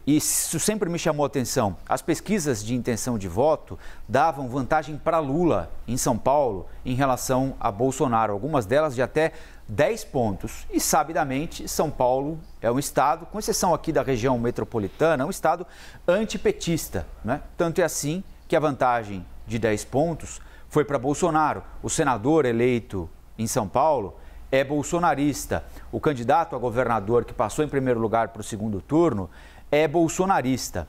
e isso sempre me chamou a atenção. As pesquisas de intenção de voto davam vantagem para Lula em São Paulo em relação a Bolsonaro, algumas delas de até 10 pontos. E, sabidamente, São Paulo é um estado, com exceção aqui da região metropolitana, um estado antipetista, né? Tanto é assim que a vantagem de 10 pontos foi para Bolsonaro. O senador eleito em São Paulo é bolsonarista. O candidato a governador que passou em primeiro lugar para o segundo turno é bolsonarista.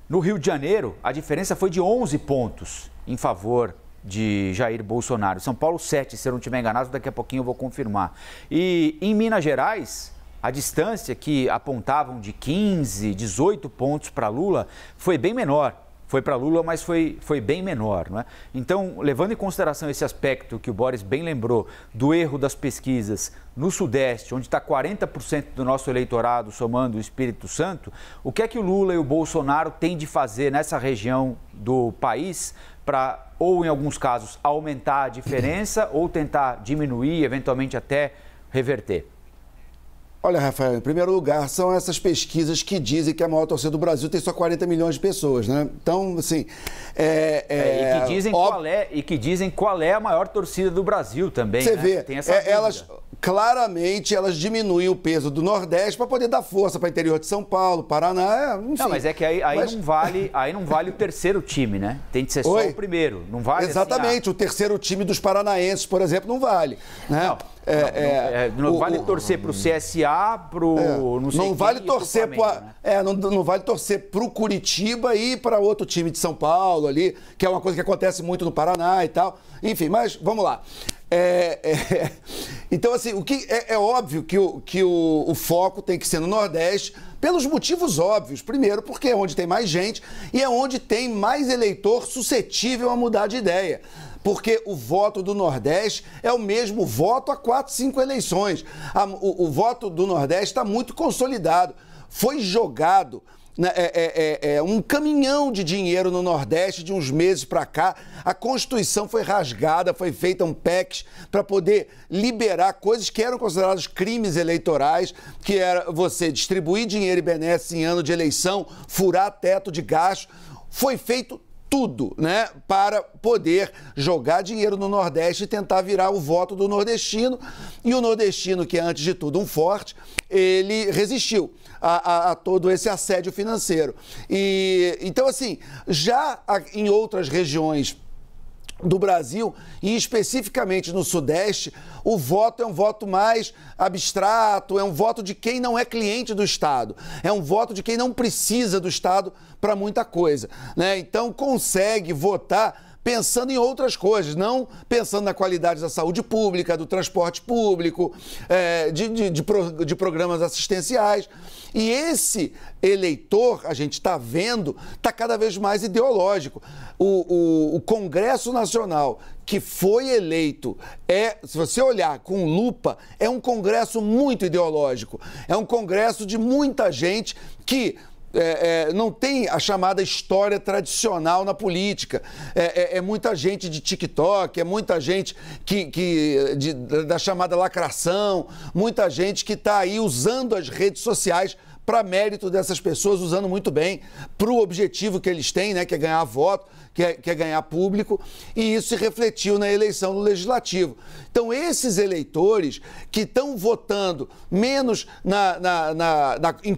No Rio de Janeiro, a diferença foi de 11 pontos em favor de Jair Bolsonaro. São Paulo, 7, se eu não estiver enganado, daqui a pouquinho eu vou confirmar. E em Minas Gerais, a distância que apontavam de 15, 18 pontos para Lula foi bem menor. Foi para Lula, mas foi bem menor, não é? Então, levando em consideração esse aspecto que o Boris bem lembrou, do erro das pesquisas no Sudeste, onde está 40% do nosso eleitorado somando o Espírito Santo, o que é que o Lula e o Bolsonaro têm de fazer nessa região do país para, ou em alguns casos, aumentar a diferença ou tentar diminuir, eventualmente até reverter? Olha, Rafael, em primeiro lugar, são essas pesquisas que dizem que a maior torcida do Brasil tem só 40 milhões de pessoas, né? Então, assim... E que dizem qual é a maior torcida do Brasil também, Você né? vê, Tem essa claramente, elas diminuem o peso do Nordeste para poder dar força para o interior de São Paulo, Paraná, enfim. Não, mas é que aí não vale o terceiro time, né? Tem que ser só o primeiro, não vale. Exatamente, o terceiro time dos paranaenses, por exemplo, não vale, né? Não vale torcer para o CSA, não vale torcer não vale torcer para o Curitiba e para outro time de São Paulo ali, que é uma coisa que acontece muito no Paraná e tal. Enfim, mas vamos lá. Então, assim, é óbvio que o foco tem que ser no Nordeste, pelos motivos óbvios. Primeiro, porque é onde tem mais gente e é onde tem mais eleitor suscetível a mudar de ideia. Porque o voto do Nordeste é o mesmo voto há 4, 5 eleições. O voto do Nordeste está muito consolidado. Foi jogado um caminhão de dinheiro no Nordeste de uns meses para cá. A Constituição foi rasgada, foi feita um PEC para poder liberar coisas que eram consideradas crimes eleitorais, que era você distribuir dinheiro e benesses em ano de eleição, furar teto de gasto. Foi feito tudo, né, para poder jogar dinheiro no Nordeste e tentar virar o voto do nordestino. E o nordestino, que é antes de tudo um forte, ele resistiu a todo esse assédio financeiro. Então, assim, já em outras regiões do Brasil, e especificamente no Sudeste, o voto é um voto mais abstrato, é um voto de quem não é cliente do Estado, é um voto de quem não precisa do Estado para muita coisa, né? Então consegue votar pensando em outras coisas, não pensando na qualidade da saúde pública, do transporte público, de programas assistenciais. E esse eleitor, a gente está vendo, está cada vez mais ideológico. O Congresso Nacional, que foi eleito, se você olhar com lupa, é um Congresso muito ideológico. É um Congresso de muita gente que não tem a chamada história tradicional na política. É muita gente de TikTok, é muita gente da chamada lacração, muita gente que está aí usando as redes sociais para mérito dessas pessoas, usando muito bem para o objetivo que eles têm, né, que é ganhar voto, que é ganhar público, e isso se refletiu na eleição do Legislativo. Então, esses eleitores que estão votando menos em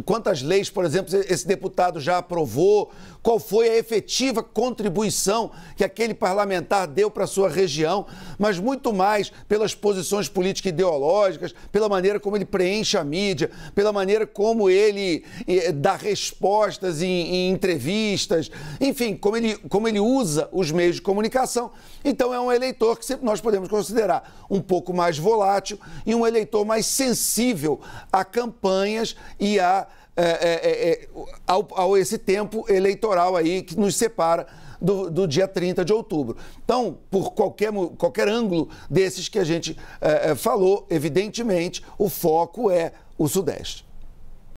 quantas leis, por exemplo, esse deputado já aprovou, qual foi a efetiva contribuição que aquele parlamentar deu para a sua região, mas muito mais pelas posições políticas e ideológicas, pela maneira como ele preenche a mídia, pela maneira como ele dá respostas em entrevistas, enfim, como ele usa os meios de comunicação. Então é um eleitor que nós podemos considerar um pouco mais volátil e um eleitor mais sensível a campanhas e a esse tempo eleitoral aí que nos separa do dia 30 de outubro. Então, por qualquer ângulo desses que a gente falou, evidentemente, o foco é o Sudeste.